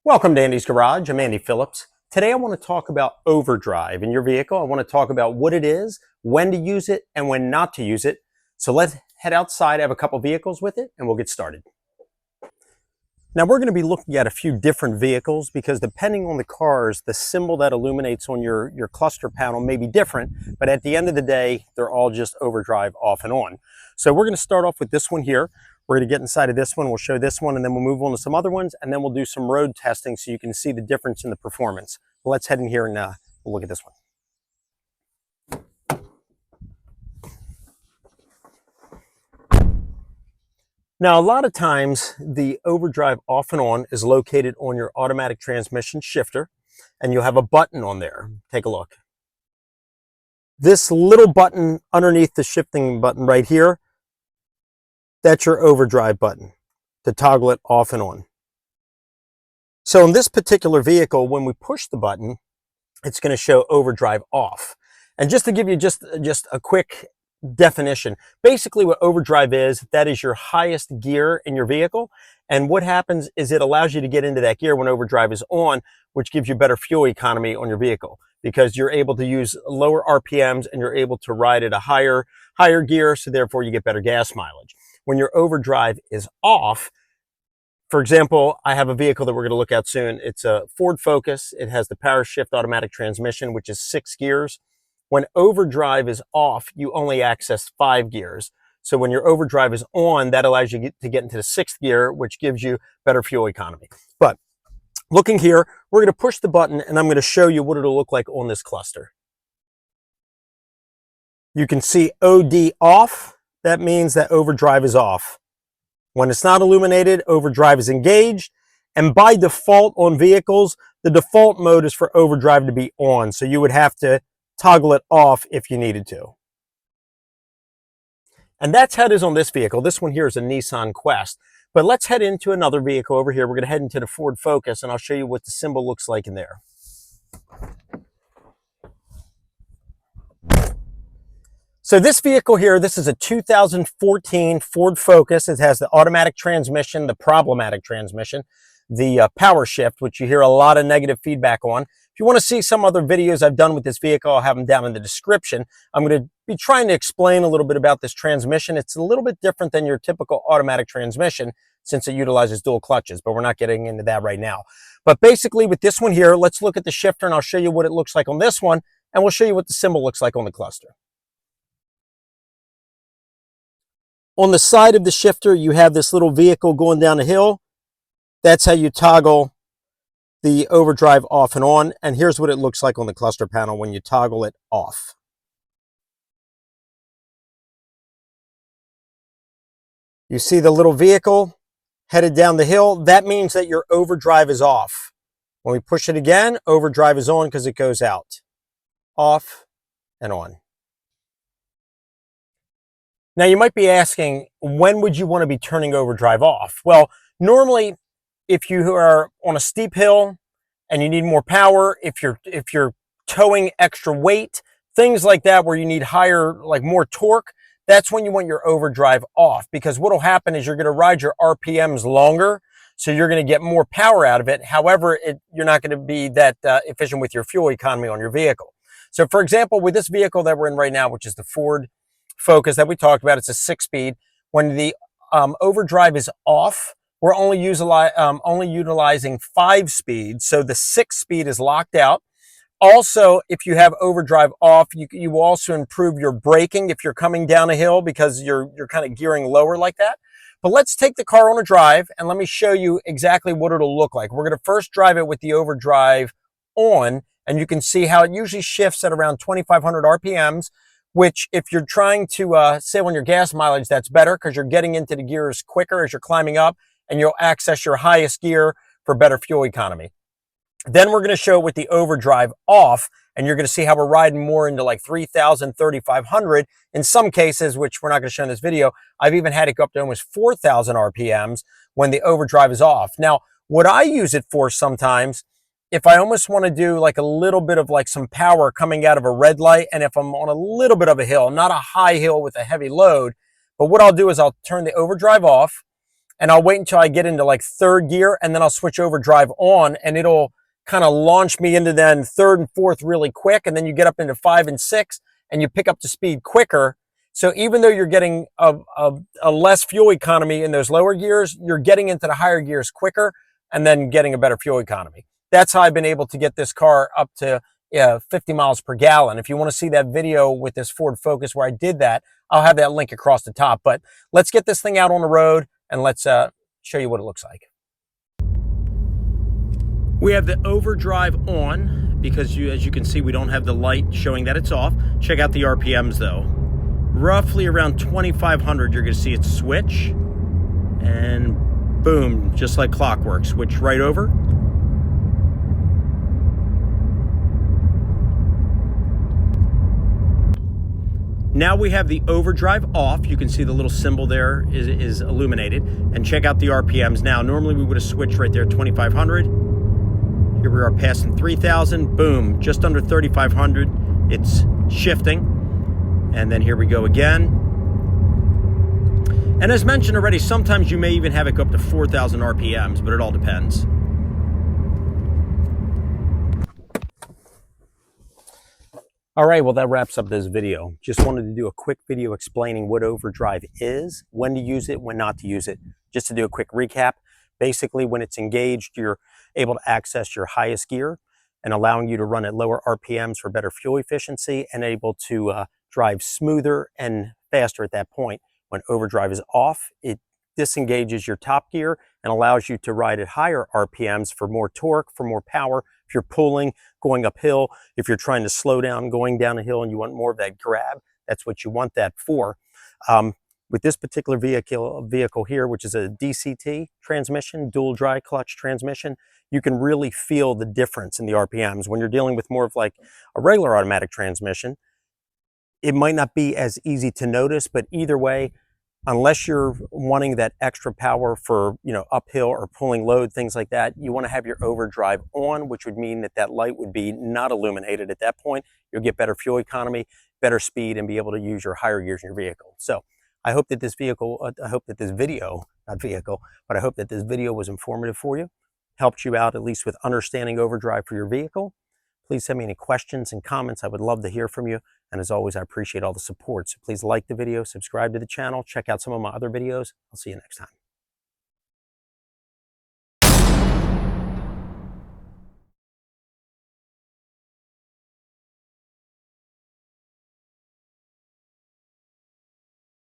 Welcome to Andy's Garage. I'm Andy Phillips. Today I want to talk about overdrive in your vehicle. I want to talk about what it is, when to use it, and when not to use it. So let's head outside. I have a couple vehicles with it, and we'll get started. Now we're going to be looking at a few different vehicles because depending on the cars, the symbol that illuminates on your cluster panel may be different, but at the end of the day, they're all just overdrive off and on. So we're going to start off with this one here. We're going to get inside of this one, we'll show this one, and then we'll move on to some other ones, and then we'll do some road testing so you can see the difference in the performance. Well, let's head in here and we'll look at this one. Now, a lot of times the overdrive off and on is located on your automatic transmission shifter, and you'll have a button on there. Take a look. This little button underneath the shifting button right here, that's your overdrive button to toggle it off and on. So in this particular vehicle, when we push the button, it's going to show overdrive off. And just to give you just a quick definition, basically what overdrive is, that is your highest gear in your vehicle. And what happens is it allows you to get into that gear when overdrive is on, which gives you better fuel economy on your vehicle because you're able to use lower RPMs and you're able to ride at a higher gear. So therefore you get better gas mileage. When your overdrive is off, for example, I have a vehicle that we're going to look at soon. It's a Ford Focus. It has the power shift automatic transmission, which is 6 gears. When overdrive is off, you only access 5 gears. So when your overdrive is on, that allows you to get into the 6th gear, which gives you better fuel economy. But looking here, we're going to push the button and I'm going to show you what it'll look like on this cluster. You can see OD off. That means that overdrive is off. When it's not illuminated, overdrive is engaged. And by default on vehicles, the default mode is for overdrive to be on. So you would have to toggle it off if you needed to. And that's how it is on this vehicle. This one here is a Nissan Quest. But let's head into another vehicle over here. We're going to head into the Ford Focus and I'll show you what the symbol looks like in there. So this vehicle here, this is a 2014 Ford Focus. It has the automatic transmission, the problematic transmission, the power shift, which you hear a lot of negative feedback on. If you want to see some other videos I've done with this vehicle, I'll have them down in the description. I'm going to be trying to explain a little bit about this transmission. It's a little bit different than your typical automatic transmission since it utilizes dual clutches, but we're not getting into that right now. But basically with this one here, let's look at the shifter and I'll show you what it looks like on this one, and we'll show you what the symbol looks like on the cluster. On the side of the shifter, you have this little vehicle going down a hill. That's how you toggle the overdrive off and on. And here's what it looks like on the cluster panel when you toggle it off. You see the little vehicle headed down the hill. That means that your overdrive is off. When we push it again, overdrive is on because it goes out. Off and on. Now you might be asking, when would you want to be turning overdrive off? Well, normally if you are on a steep hill and you need more power, if you're towing extra weight, things like that where you need higher, like more torque, that's when you want your overdrive off, because what will happen is you're going to ride your RPMs longer, so you're going to get more power out of it. However, you're not going to be that efficient with your fuel economy on your vehicle. So for example, with this vehicle that we're in right now, which is the Ford Focus that we talked about, it's a 6-speed. When the overdrive is off, we're only utilizing 5 speeds, so the 6-speed is locked out. Also, if you have overdrive off, you will also improve your braking if you're coming down a hill because you're kind of gearing lower like that. But let's take the car on a drive and let me show you exactly what it'll look like. We're going to first drive it with the overdrive on, and you can see how it usually shifts at around 2,500 RPMs, which if you're trying to save on your gas mileage, that's better because you're getting into the gears quicker as you're climbing up, and you'll access your highest gear for better fuel economy. Then we're going to show it with the overdrive off, and you're going to see how we're riding more into like 3,000, 3,500. In some cases, which we're not going to show in this video, I've even had it go up to almost 4,000 RPMs when the overdrive is off. Now, what I use it for sometimes, if I almost want to do like a little bit of like some power coming out of a red light, and if I'm on a little bit of a hill, not a high hill with a heavy load, but what I'll do is I'll turn the overdrive off, and I'll wait until I get into like third gear, and then I'll switch overdrive on, and it'll kind of launch me into then third and fourth really quick, and then you get up into 5 and 6, and you pick up the speed quicker. So even though you're getting a less fuel economy in those lower gears, you're getting into the higher gears quicker and then getting a better fuel economy. That's how I've been able to get this car up to 50 miles per gallon. If you want to see that video with this Ford Focus where I did that, I'll have that link across the top. But let's get this thing out on the road and let's show you what it looks like. We have the overdrive on because as you can see, we don't have the light showing that it's off. Check out the RPMs though. Roughly around 2,500, you're going to see it switch, and boom, just like clockwork, switch right over. Now we have the overdrive off. You can see the little symbol there is illuminated, and check out the RPMs now. Normally we would have switched right there, 2,500. Here we are passing 3,000, boom, just under 3,500. It's shifting. And then here we go again. And as mentioned already, sometimes you may even have it go up to 4,000 RPMs, but it all depends. All right, well, that wraps up this video. Just wanted to do a quick video explaining what overdrive is, when to use it, when not to use it. Just to do a quick recap, basically when it's engaged, you're able to access your highest gear and allowing you to run at lower RPMs for better fuel efficiency and able to drive smoother and faster at that point. When overdrive is off, it disengages your top gear and allows you to ride at higher RPMs for more torque, for more power. If you're pulling, going uphill, if you're trying to slow down, going down a hill and you want more of that grab, that's what you want that for. With this particular vehicle here, which is a DCT transmission, dual dry clutch transmission, you can really feel the difference in the RPMs. When you're dealing with more of like a regular automatic transmission, it might not be as easy to notice, but either way, unless you're wanting that extra power for, uphill or pulling load, things like that, you want to have your overdrive on, which would mean that that light would be not illuminated at that point. You'll get better fuel economy, better speed, and be able to use your higher gears in your vehicle. So I hope that this video was informative for you, helped you out at least with understanding overdrive for your vehicle. Please send me any questions and comments. I would love to hear from you. And as always, I appreciate all the support. So please like the video, subscribe to the channel, check out some of my other videos. I'll see you next time.